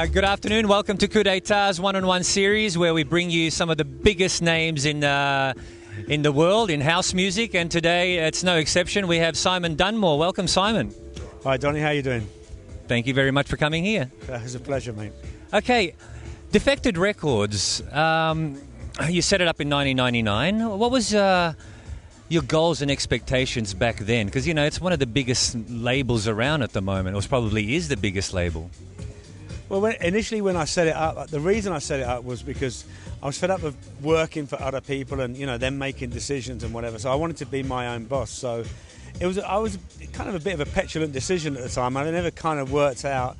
Good afternoon. Welcome to Coup d'Etat's one-on-one series, where we bring you some of the biggest names in the world in house music. And today, it's no exception. We have Simon Dunmore. Welcome, Simon. Hi, Donnie. How you doing? Thank you very much for coming here. It was a pleasure, mate. Okay, Defected Records. You set it up in 1999. What was your goals and expectations back then? Because, you know, it's one of the biggest labels around at the moment. It probably is the biggest label. Well, initially when I set it up, the reason I set it up was because I was fed up of working for other people and, you know, them making decisions and whatever. So I wanted to be my own boss. So I was kind of a bit of a petulant decision at the time. I never kind of worked out,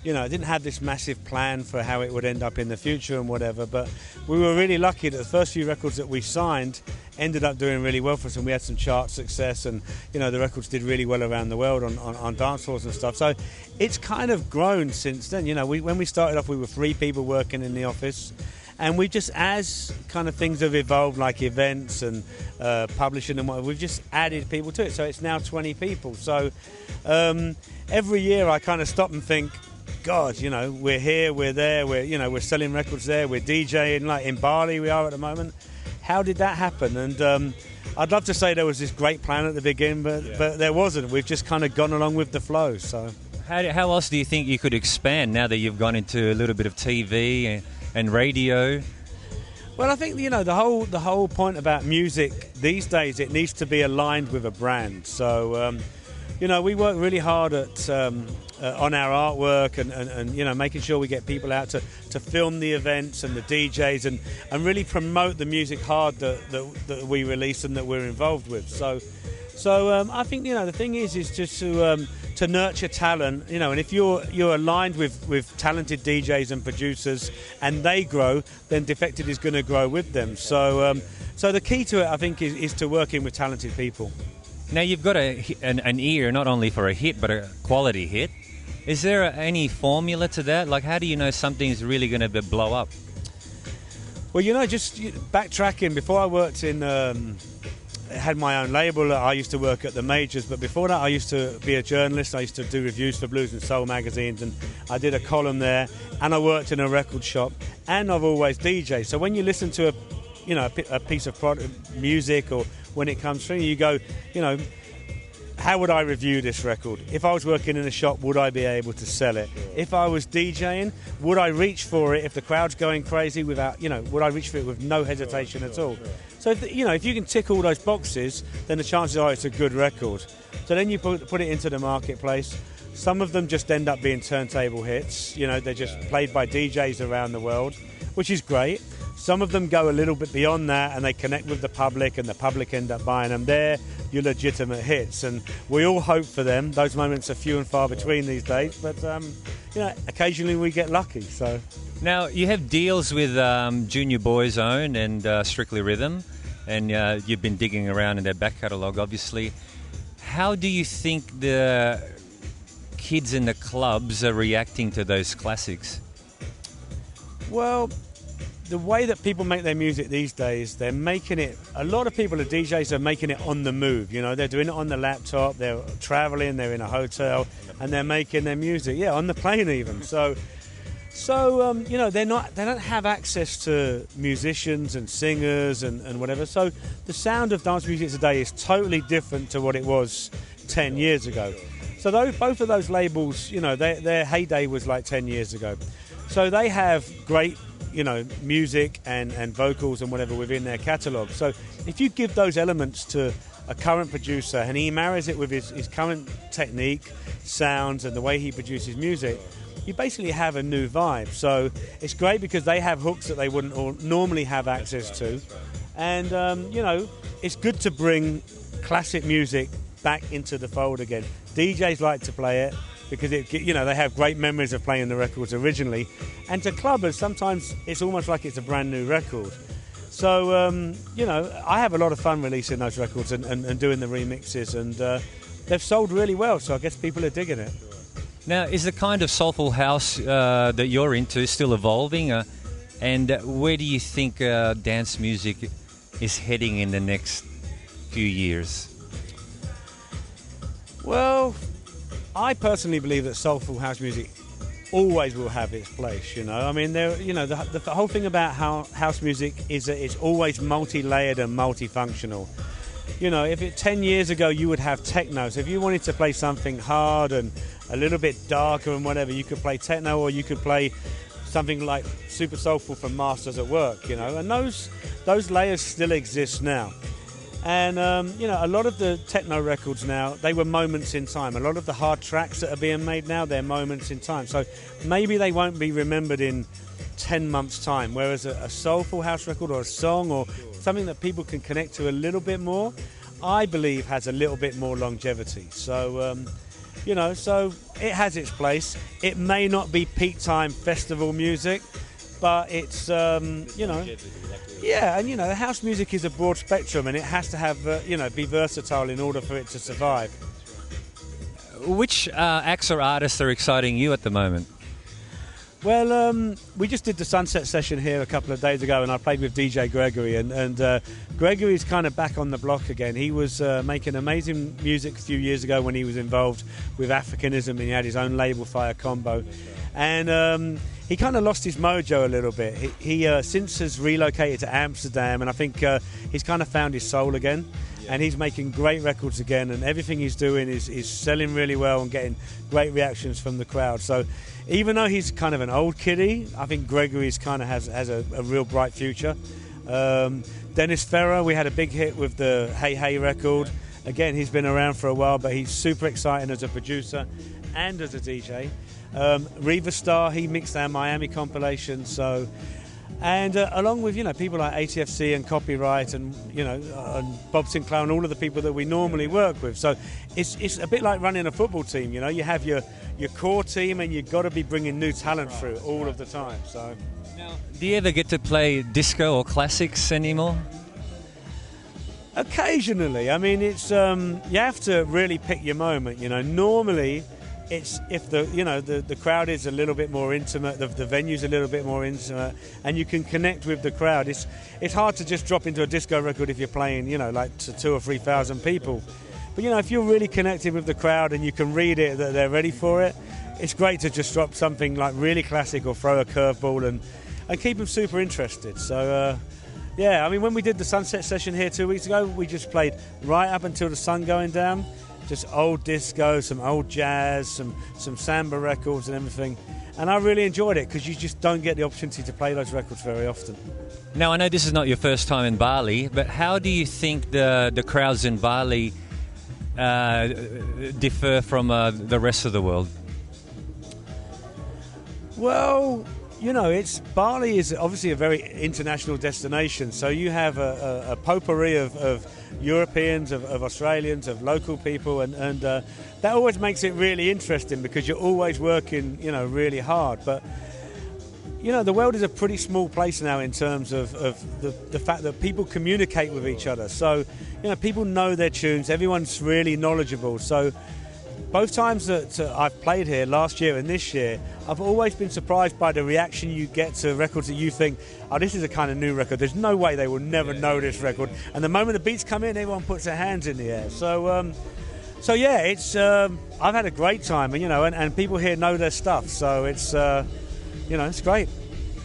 you know, I didn't have this massive plan for how it would end up in the future and whatever. But we were really lucky that the first few records that we signed ended up doing really well for us, and we had some chart success, and, you know, the records did really well around the world on dance floors and stuff. So it's kind of grown since then. You know, when we started off, we were 3 people working in the office, and we just, as kind of things have evolved, like events and publishing and whatever, we've just added people to it. So it's now 20 people. So every year I kind of stop and think, God, you know, we're here, we're there, we're selling records there, we're DJing, like in Bali we are at the moment. How did that happen? And I'd love to say there was this great plan at the beginning, but there wasn't. We've just kind of gone along with the flow. So, how else do you think you could expand now that you've gone into a little bit of TV and radio? Well, I think, you know, the whole point about music these days, it needs to be aligned with a brand. So, you know, we work really hard on our artwork and you know, making sure we get people out to film the events and the DJs and really promote the music hard that we release and that we're involved with. So I think, you know, the thing is just to nurture talent, you know, and if you're aligned with talented DJs and producers and they grow, then Defected is going to grow with them. So the key to it, I think, is to working with talented people. Now, you've got an ear not only for a hit, but a quality hit. Is there any formula to that? Like, how do you know something's really going to blow up? Well, you know, just backtracking, before I worked had my own label, I used to work at the majors, but before that I used to be a journalist. I used to do reviews for Blues and Soul magazines, and I did a column there, and I worked in a record shop, and I've always DJed. So when you listen to a piece of music, or when it comes through, you go, you know, how would I review this record? If I was working in a shop, would I be able to sell it? If I was DJing, would I reach for it if the crowd's going crazy without, you know, would I reach for it with no hesitation at all? So, if you can tick all those boxes, then the chances are it's a good record. So then you put it into the marketplace. Some of them just end up being turntable hits. You know, they're just played by DJs around the world, which is great. Some of them go a little bit beyond that and they connect with the public, and the public end up buying them. They're your legitimate hits, and we all hope for them. Those moments are few and far between these days, but you know, occasionally we get lucky. So now you have deals with Junior Boyzone and Strictly Rhythm, and you've been digging around in their back catalogue, obviously. How do you think the kids in the clubs are reacting to those classics? Well, the way that people make their music these days, they're making it, a lot of people, the DJs, are making it on the move. You know, they're doing it on the laptop, they're traveling, they're in a hotel, and they're making their music, on the plane even. So you know, they don't have access to musicians and singers and whatever. So the sound of dance music today is totally different to what it was 10 years ago. So both of those labels, you know, their heyday was like 10 years ago. So they have great, you know, music and vocals and whatever within their catalogue. So if you give those elements to a current producer and he marries it with his current technique, sounds, and the way he produces music, you basically have a new vibe. So it's great because they have hooks that they wouldn't normally have access to. And, you know, it's good to bring classic music back into the fold again. DJs like to play it because you know, they have great memories of playing the records originally, and to clubbers sometimes it's almost like it's a brand new record. So you know, I have a lot of fun releasing those records and doing the remixes, and they've sold really well, so I guess people are digging it. Now, is the kind of soulful house that you're into still evolving, and where do you think dance music is heading in the next few years? Well, I personally believe that soulful house music always will have its place, you know. I mean, the whole thing about how house music is that it's always multi-layered and multifunctional. You know, 10 years ago you would have techno, so if you wanted to play something hard and a little bit darker and whatever, you could play techno, or you could play something like super soulful from Masters at Work, you know, and those layers still exist now. And, a lot of the techno records now, they were moments in time. A lot of the hard tracks that are being made now, they're moments in time. So maybe they won't be remembered in 10 months' time, whereas a soulful house record or a song or something that people can connect to a little bit more, I believe has a little bit more longevity. So, so it has its place. It may not be peak time festival music, but it's, yeah, and house music is a broad spectrum, and it has to have, be versatile in order for it to survive. Which acts or artists are exciting you at the moment? Well, we just did the Sunset session here a couple of days ago, and I played with DJ Gregory, and Gregory's kind of back on the block again. He was making amazing music a few years ago when he was involved with Africanism, and he had his own label, Fire Combo, and he kind of lost his mojo a little bit. He since has relocated to Amsterdam, and I think he's kind of found his soul again. And he's making great records again, and everything he's doing is selling really well and getting great reactions from the crowd. So even though he's kind of an old kiddie, I think Gregory's kind of has a real bright future. Dennis Ferrer, we had a big hit with the Hey Hey record. Again, he's been around for a while, but he's super exciting as a producer and as a DJ. Reva Starr, he mixed our Miami compilation, so... And along with people like ATFC and Copyright and and Bob Sinclair and all of the people that we normally work with, so it's a bit like running a football team. You have your core team, and you've got to be bringing new talent through all of the time. So now, do you ever get to play disco or classics anymore? Occasionally. I mean, it's you have to really pick your moment. Normally. It's if the crowd is a little bit more intimate, the venue's a little bit more intimate, and you can connect with the crowd. It's hard to just drop into a disco record if you're playing, like to 2,000 or 3,000 people. But if you're really connected with the crowd and you can read it that they're ready for it, it's great to just drop something like really classic or throw a curveball and keep them super interested. So yeah, I mean, when we did the Sunset session here 2 weeks ago, we just played right up until the sun going down. Just old disco, some old jazz, some samba records and everything. And I really enjoyed it because you just don't get the opportunity to play those records very often. Now, I know this is not your first time in Bali, but how do you think the crowds in Bali differ from the rest of the world? Well, Bali is obviously a very international destination, so you have a potpourri of Europeans, of Australians, of local people, and that always makes it really interesting because you're always working, really hard. But, the world is a pretty small place now in terms of the fact that people communicate with each other. So, people know their tunes, everyone's really knowledgeable. So both times that I've played here, last year and this year, I've always been surprised by the reaction you get to records that you think, oh, this is a kind of new record. There's no way they will never know this record. And the moment the beats come in, everyone puts their hands in the air. So yeah, it's I've had a great time, and people here know their stuff. So it's it's great.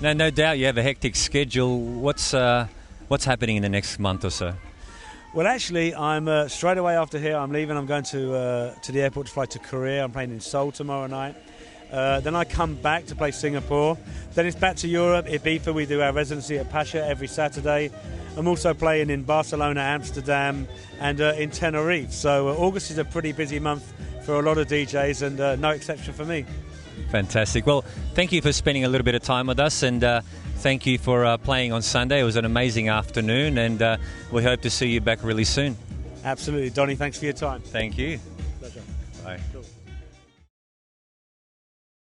Now, no doubt you have a hectic schedule. What's happening in the next month or so? Well, actually, I'm straight away after here. I'm leaving. I'm going to the airport to fly to Korea. I'm playing in Seoul tomorrow night. Then I come back to play Singapore. Then it's back to Europe. Ibiza, we do our residency at Pacha every Saturday. I'm also playing in Barcelona, Amsterdam, and in Tenerife. So August is a pretty busy month for a lot of DJs, and no exception for me. Fantastic. Well, thank you for spending a little bit of time with us, and thank you for playing on Sunday. It was an amazing afternoon, and we hope to see you back really soon. Absolutely. Donni, thanks for your time. Thank you. Pleasure. Bye. Cool.